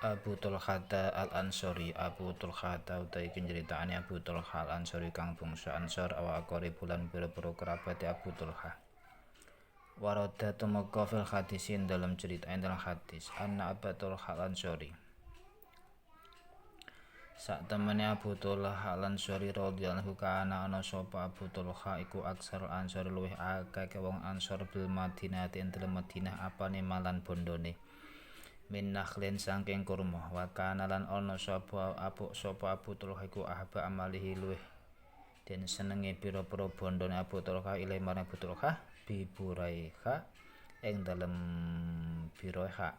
Abu Tulhata al-Ansori. Abu Tulhata utawi iki nyritani Abu Tulha al-Ansori kang bangsa Ansor awakare bulan pira-pira kerabate Abu Tulha. Warada tumeka fil hadisin dalam cerita dalam hadis anna Abu Tulha al-Ansori. Sak temene Abu Tulha al-Ansori radhiyallahu kana ana sapa Abu Tulha iku aksar Ansor luwih akeh wong Ansor bil Madinah ing dalem Madinah apane malan bondone. Min nakhlin saking kurma wa kana lan ana sapa Abu Tulha iku ahba amalihi luwih den senenge pira-pira bondone Abu Tulha ile marang Abu Tulha bi Buraiha ing dalem Buraiha.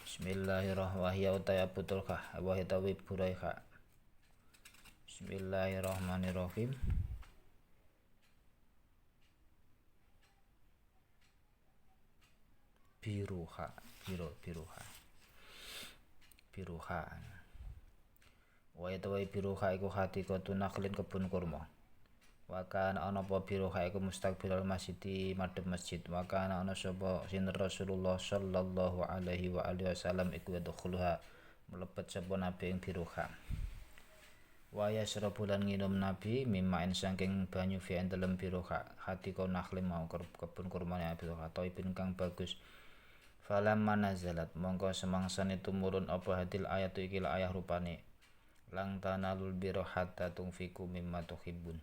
Bismillahirrahmanirrahim utai Abu Tulha wa hitawi Buraiha. Bismillahirrahmanirrahim. Biruha. Wa yatawai biruha iku hatikatun nakhlin kebun kurma. Wa kana ana apa biruha iku mustaqbilal masjid madhep masjid. Wa kana ana sapa sinten Rasulullah sallallahu alaihi wa alihi wasallam iku yadkhuluha mlebet sapa nabi ing biruha. Wa yasrabu lan nginum nabi mimmain saking banyu fi dalem biruha hatika nakhlim mau kebun kurmane biruha taibin kang bagus. Falamma nazalat mongko semangsane tumurun apa hadil ayat iki ayah rupane lang tanalul birra hatta tunfiku mimma tuhibbun.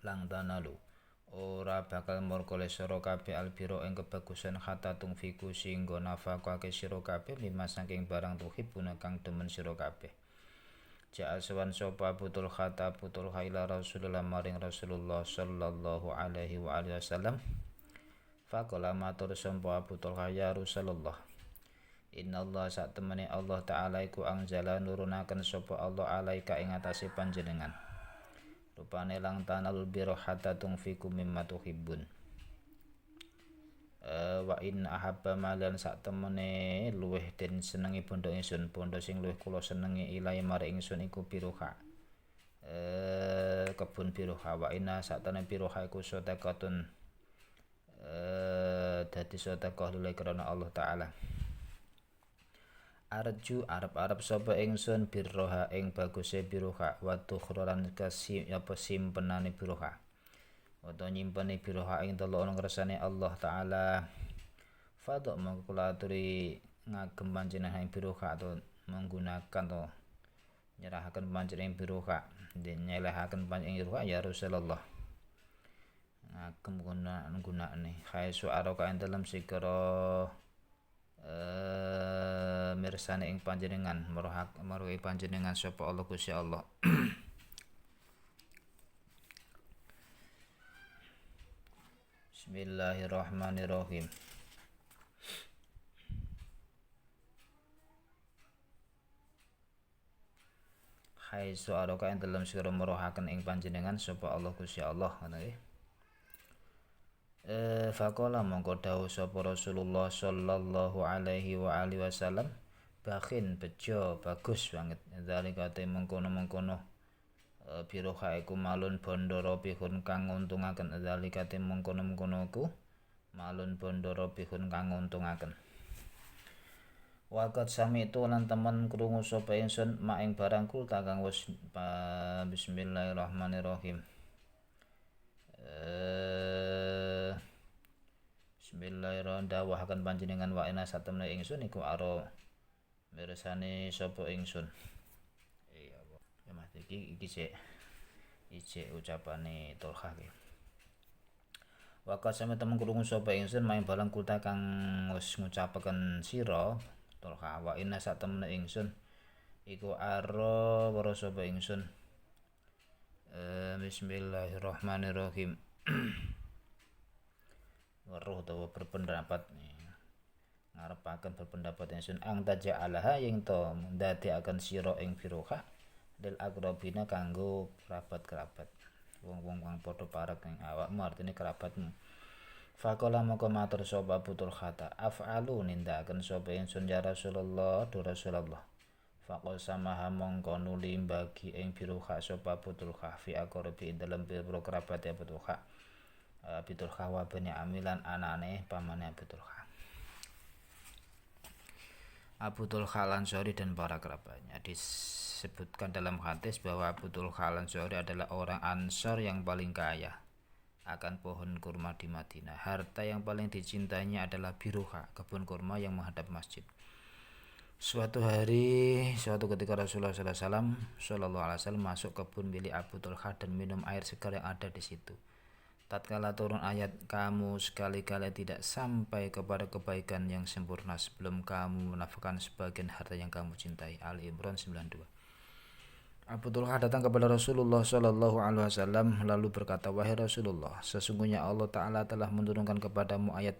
Lang tanalu ora bakal murkole sira kabeh albiro ing kebagusan hatta tunfiku singgo nafakake sira kabeh mimma saking barang tuhibbun kang demen sira kabeh. Ja'a sawan sapa Abu Tulha ila Rasulullah maring Rasulullah sallallahu alaihi wa alihi wasallam. Faqala matur sapa Abu Tulha ya Rasulullah. Innallaha sak temene Allah taala iku anzala nurunaken sapa Allah alaika ing atase panjenengan. Rupane lang tanalul birra hatta tunfiku mimma tuhibbun. Wa in ahabba malan sak temene luweh den senengi bondo ingsun, bondo sing luwih kula senengi ilahi mare ingsun iku biruha. Kebun biruha wa inna sak temene biruha iku sedekatun dadi sedekah lillahi karena Allah taala. Arju arep sapa ingsun birroha ing baguse biruha wa tukhralan kasim apa simpenane biruha. Utawa nyimpeni biruha ing teluk ngersane Allah taala. Fadok mongko kula aturi ngagem panjenengan ing biruha atau menggunakan to nyerahaken panjenengan ing biruha den nyelehaken panjenengan biruha ya Rasulullah. Ngagem gunane khae suara ka ing dalem sikara mirsane ing panjenengan maruhi panjenengan sapa Allah Gusti Allah. Bismillahirrahmanirrahim. Hai suara ka ing dalem sira maruhaken ing panjenengan sapa Allah Gusti Allah ngono nggih. Faqala mongko dawuh sapa Rasulullah sallallahu alaihi wa alihi wasallam bakhin bejo bagus banget zalika te mengkono-mengkono biroha iku malun bondoro bihun kang nguntungaken zalika te mengkono-mengkono iku malun bondoro bihun kang nguntungaken. Waqat sami itu lan temen krungu sapa ingsun mak ing barang kulta kang wis bismillahirrahmanirrahim. Bismillahirrahmanirrahim dawahaken panjenengan wa ina satemene ingsun iku aro mirsani sapa ingsun. Ya Mas iki sik ucapane Tulha iki. Waqat sami temen krungu sapa ingsun maing barang kulta kang wis ngucapaken sira Tulha wa ina satemene ingsun iku aro weruh sapa ingsun. Bismillahirrahmanirrahim. Weruh utawa berpendapat ngarepaken berpendapat ingsun ang taja'alaha ing to ndadekaken sira ing biroha lil aqrabina kanggo kerabat-kerabat wong-wong kang padha parek ing awakmu artine kerabatmu. Faqala moko matur sapa Abu Tulha af'alu nindakaken sapa ingsun ya Rasulullah du Rasulullah. Faqasamaha mongko nuli bagi ing Biruha sapa Abu Tulha fi aqrabi dalem pira kerabat Abu Tulha. Abu Tulha wa bani Amilan anane pamane Abu Tulha. Abu Tulha Al-Ansari dan para kerabatnya. Disebutkan dalam hadis bahwa Abu Tulha Al-Ansari adalah orang Ansor yang paling kaya akan pohon kurma di Madinah. Harta yang paling dicintainya adalah Biruha, kebun kurma yang menghadap masjid. Suatu ketika Rasulullah Sallallahu Alaihi Wasallam masuk kebun milik Abu Tulha dan minum air segar yang ada di situ. Tatkala turun ayat, kamu sekali-kali tidak sampai kepada kebaikan yang sempurna sebelum kamu menafkahkan sebagian harta yang kamu cintai. Ali Imran 92. Abu Tulha datang kepada Rasulullah Sallallahu Alaihi Wasallam lalu berkata, wahai Rasulullah, sesungguhnya Allah Ta'ala telah menurunkan kepadamu ayat,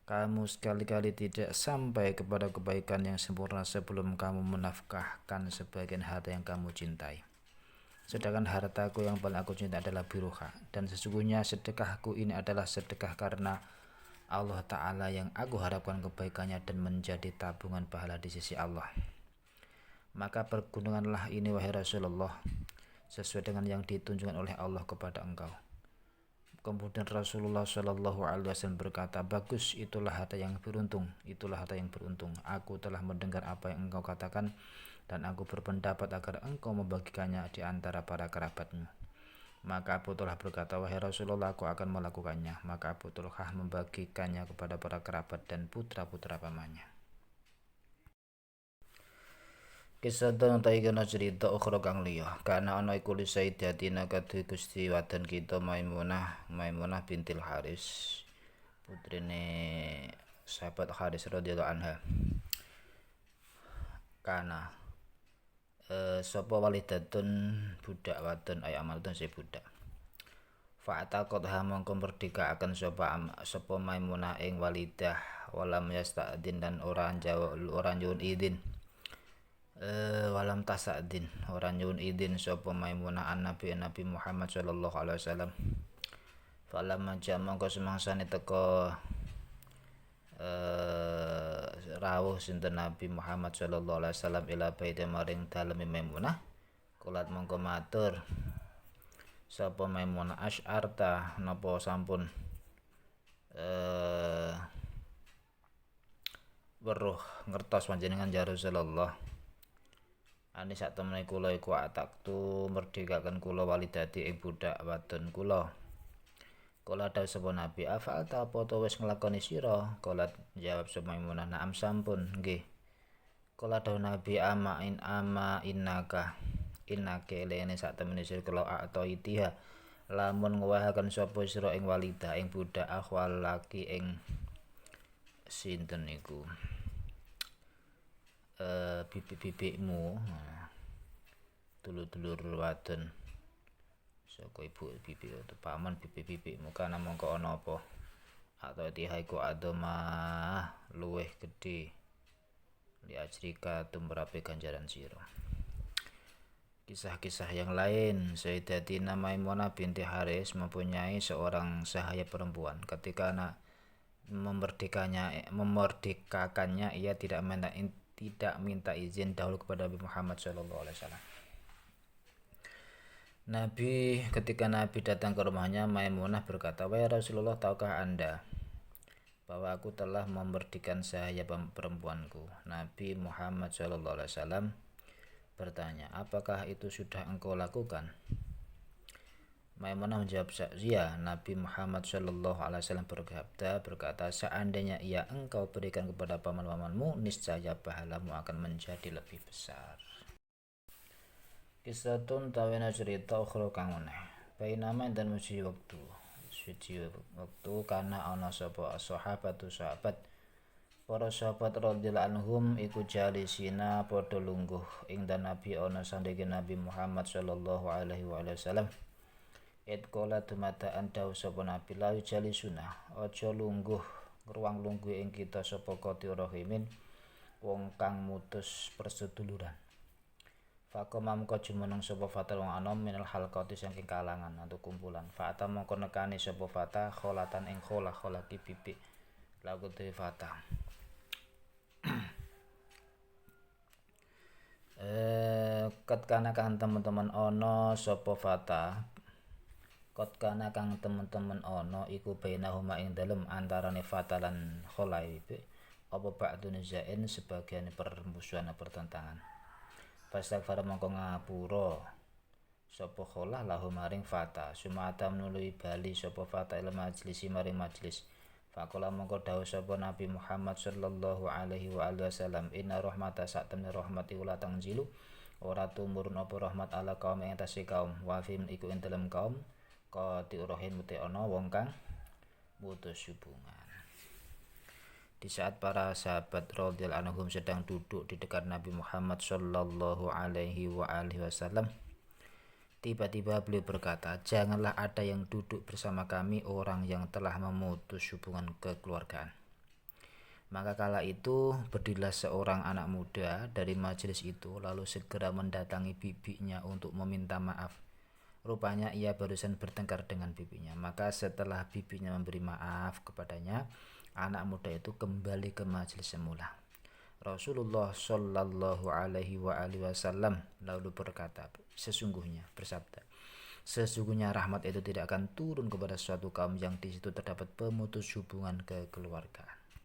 kamu sekali-kali tidak sampai kepada kebaikan yang sempurna sebelum kamu menafkahkan sebagian harta yang kamu cintai. Sedangkan hartaku yang paling aku cinta adalah Biruha, dan sesungguhnya sedekahku ini adalah sedekah karena Allah Ta'ala yang aku harapkan kebaikannya dan menjadi tabungan pahala di sisi Allah. Maka pergununganlah ini wahai Rasulullah sesuai dengan yang ditunjukkan oleh Allah kepada engkau. Kemudian Rasulullah Shallallahu Alaihi Wasallam berkata, bagus, itulah harta yang beruntung, Aku telah mendengar apa yang engkau katakan dan aku berpendapat agar engkau membagikannya di antara para kerabatmu. Maka Abu Tulha berkata, wahai Rasulullah, aku akan melakukannya. Maka Abu Tulha membagikannya kepada para kerabat dan putra-putra pamannya. Kisah tentang taikana cerita ukhra kang liya. Karena ana iku li Sayyidatina kadhe Gusti wadon kita Maimunah bintil Haris, putrine sahabat Haris radhiyallahu anha. Kana sapa walidatun budak wadon ay amalun si budak. Fa'ataqad ha mongko merdekaaken sapa Maimunah ing walidah walam yasta'din dan ora nyuwun izin. Walam tasadin ora nyuwun izin sapa Maimunah an Nabi Muhammad sallallahu alaihi wasallam. Falamma mongko semangsane teka rawuh sinten Nabi Muhammad sallallahu alaihi wasallam ila baiti maring dalem Maimunah, kulat mongko matur sapa Maimunah, asy'arta napa sampun weruh ngertos panjenengan ya Rasulullah, ani sak temene kula iku ataktu merdekaken kula walidati ing budak wadon kula. Kala dawuh sapa Nabi, afa'alta apa to wis nglakoni sira? Kala jawab sapa Maimunah, na'am sampun, nggih. Kala dawuh Nabi, innaka lene sak temene sira kula ato itiha lamun ngwahaken sapa sira ing walidah ing budak akhwal laki ing sinten niku bibik-bibikmu, dulur-dulur wadon saka ibu bibi atau paman bibi-bibikmu, kana mongko ana apa atau tihaiku adoma luweh gedhe li ajrika tumrape ganjaran sira. Kisah-kisah yang lain, Sayyidatina Maimunah binti Haris mempunyai seorang sahaya perempuan. Ketika anak memerdekakannya, ia tidak minta izin dahulu kepada Nabi Muhammad SAW. Ketika Nabi datang ke rumahnya, Maimunah berkata, wahai Rasulullah, tahukah Anda bahwa aku telah memerdekakan sahaya perempuanku? Nabi Muhammad SAW bertanya, apakah itu sudah engkau lakukan? Maimunah menjawab, ya. Nabi Muhammad SAW berkata, seandainya ia engkau berikan kepada paman-pamanmu, niscaya pahalamu akan menjadi lebih besar. Kisatun tawena cerita ukhra kang meneh. Bainama dan suci waktu kana ana sapa sahabat para sahabat radhiyallahu anhum iku jalisina padha lungguh ing dan Nabi ana sandhenge Nabi Muhammad sallallahu alaihi wasallam. Qala dumadaan dawuh sapa Nabi, la jalisuna aja lungguh ruang lungguh ing kita sapa qati rahimin wong kang mutus perseduluran. Faqama mongko jumeneng sapa fata wong anom minal halqati saking kalangan atau kumpulan. Fata mongko nekani sapa fata kholatan ing kholaki bibik lagu te fata. Qad kana kang teman-teman ana sapa fata. Qad kana kang teman-teman ana iku bainahuma ing dalem antarane fata lan khulaib apa ba'dun zain sebagian permusuhan pertentangan. Fastaghfara mongko ngapura sapa kholah lahu maring fata sumata nului bali sapa fata ila majlisi maring majlis. Faqala mongko dawuh sapa Nabi Muhammad sallallahu alaihi wa alihi wasallam inna rahmata sak temne rahmat iku la tangjilu ora tumurun apa rahmat ala kaum ing atase kaum wa fim iku ing dalem kaum qati urahin mute ana wong kang putus hubungan. Di saat para sahabat radhiyallahu anhum sedang duduk di dekat Nabi Muhammad sallallahu alaihi wa alihi wasallam, tiba-tiba beliau berkata, "Janganlah ada yang duduk bersama kami orang yang telah memutus hubungan kekeluargaan." Maka kala itu berdirilah seorang anak muda dari majelis itu lalu segera mendatangi bibinya untuk meminta maaf. Rupanya ia barusan bertengkar dengan bibinya. Maka setelah bibinya memberi maaf kepadanya, anak muda itu kembali ke majelis semula. Rasulullah Shallallahu Alaihi Wasallam lalu berkata, sesungguhnya rahmat itu tidak akan turun kepada suatu kaum yang di situ terdapat pemutus hubungan kekeluargaan.